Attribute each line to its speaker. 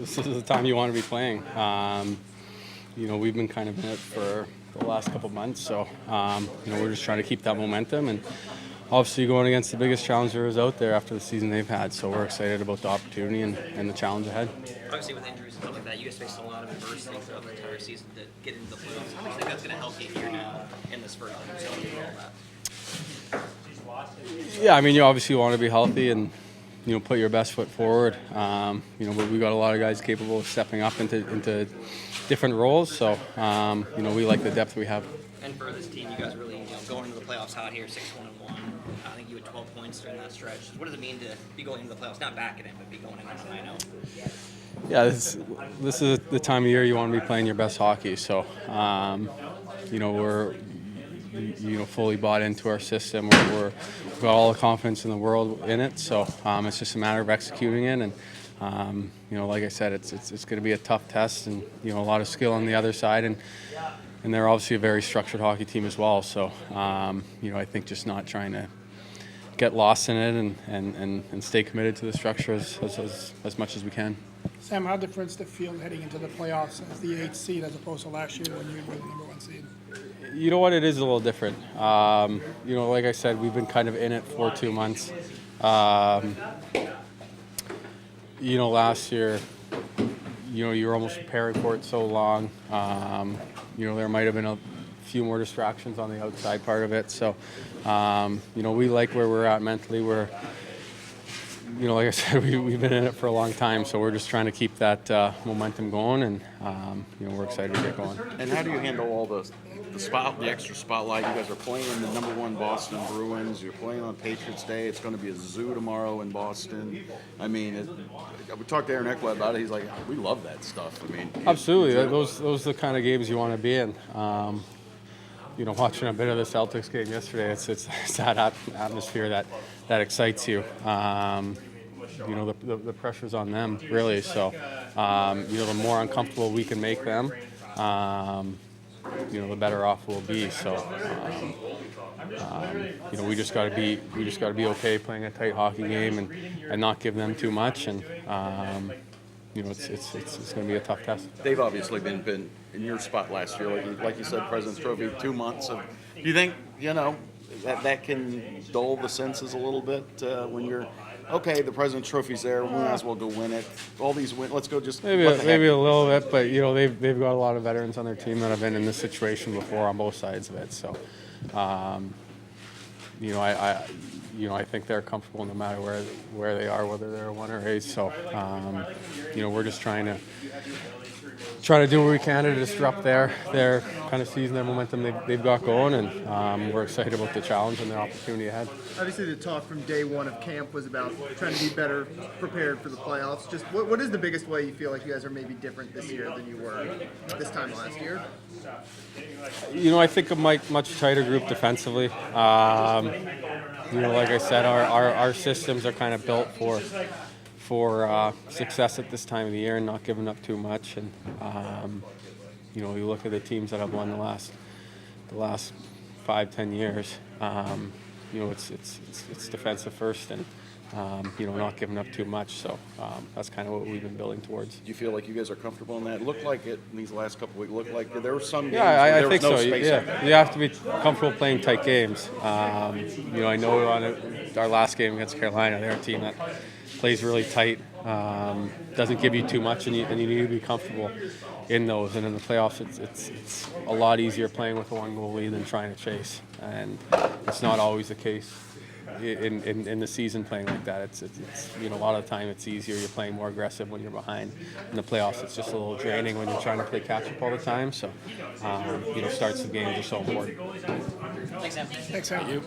Speaker 1: this is the time you want to be playing. We've been kind of in it for the last couple months, so we're just trying to keep that momentum and obviously going against the biggest challengers out there after the season they've had. So we're excited about the opportunity and the challenge ahead.
Speaker 2: Obviously, with injuries and stuff like that, you guys faced a lot of adversity throughout the entire season to get into the playoffs. How much do you think that's going to help you here now in this first round and all that?
Speaker 1: Yeah, you obviously want to be healthy and put your best foot forward. But we got a lot of guys capable of stepping up into different roles. So we like the depth we have.
Speaker 2: And for this team, you guys really going into the playoffs hot here, 6-1-1. I think you had 12 points during that stretch. What does it mean to be going into the playoffs? Not back at it, but be going into the 9-0.
Speaker 1: Yeah, this is the time of year you want to be playing your best hockey. So we're fully bought into our system. We've got all the confidence in the world in it. So it's just a matter of executing it. And like I said, it's going to be a tough test, and a lot of skill on the other side, and they're obviously a very structured hockey team as well. So I think just not trying to get lost in it and stay committed to the structure as much as we can.
Speaker 3: Sam, how different is the field heading into the playoffs as the 8th seed as opposed to last year when you were the number 1 seed?
Speaker 1: You know what? It is a little different. Like I said, we've been kind of in it for 2 months. Last year, you were almost preparing for it so long. There might have been a few more distractions on the outside part of it. So, we like where we're at mentally. Like I said, we've been in it for a long time, so we're just trying to keep that momentum going, and we're excited to get going.
Speaker 4: And how do you handle all the extra spotlight? You guys are playing the number 1 Boston Bruins. You're playing on Patriots Day. It's going to be a zoo tomorrow in Boston. We talked to Aaron Ekblad about it. He's like, we love that stuff.
Speaker 1: Absolutely. Those are the kind of games you want to be in. Watching a bit of the Celtics game yesterday, it's that atmosphere that excites you. The pressure's on them, really. So, the more uncomfortable we can make them, the better off we'll be. So, we just got to be okay playing a tight hockey game and not give them too much. And it's going to be a tough test.
Speaker 4: They've obviously been in your spot last year, like you said, President's Trophy, 2 months. Do you think that can dull the senses a little bit when you're okay? The President's Trophy's there. We might as well go win it. All these wins. Let's go. Just
Speaker 1: maybe a little bit, but they've got a lot of veterans on their team that have been in this situation before on both sides of it. So, I think they're comfortable no matter where they are, whether they're 1 or 8. So, we're just trying to do what we can to disrupt their kind of season, their momentum they've got going, and we're excited about the challenge and the opportunity ahead.
Speaker 5: Obviously, the talk from day one of camp was about trying to be better prepared for the playoffs. Just what is the biggest way you feel like you guys are maybe different this year than you were this time last year?
Speaker 1: I think a much tighter group defensively. Like I said, our systems are kind of built for success at this time of the year and not giving up too much. And you look at the teams that have won the last 5-10 years. It's defensive first and not giving up too much. So that's kind of what we've been building towards.
Speaker 4: Do you feel like you guys are comfortable in that? It looked like it in these last couple of weeks. Looked like there were some games
Speaker 1: where
Speaker 4: there was no space.
Speaker 1: Yeah, you have to be comfortable playing tight games. I know on our last game against Carolina, they're a team that plays really tight, doesn't give you too much, and you need to be comfortable in those. And in the playoffs, it's a lot easier playing with a 1-goal lead than trying to chase, and it's not always the case in the season playing like that. It's a lot of the time it's easier. You're playing more aggressive when you're behind. In the playoffs, it's just a little draining when you're trying to play catch up all the time. So, starts of games are so important.
Speaker 2: Thanks, Sam.
Speaker 3: Thanks, Sam.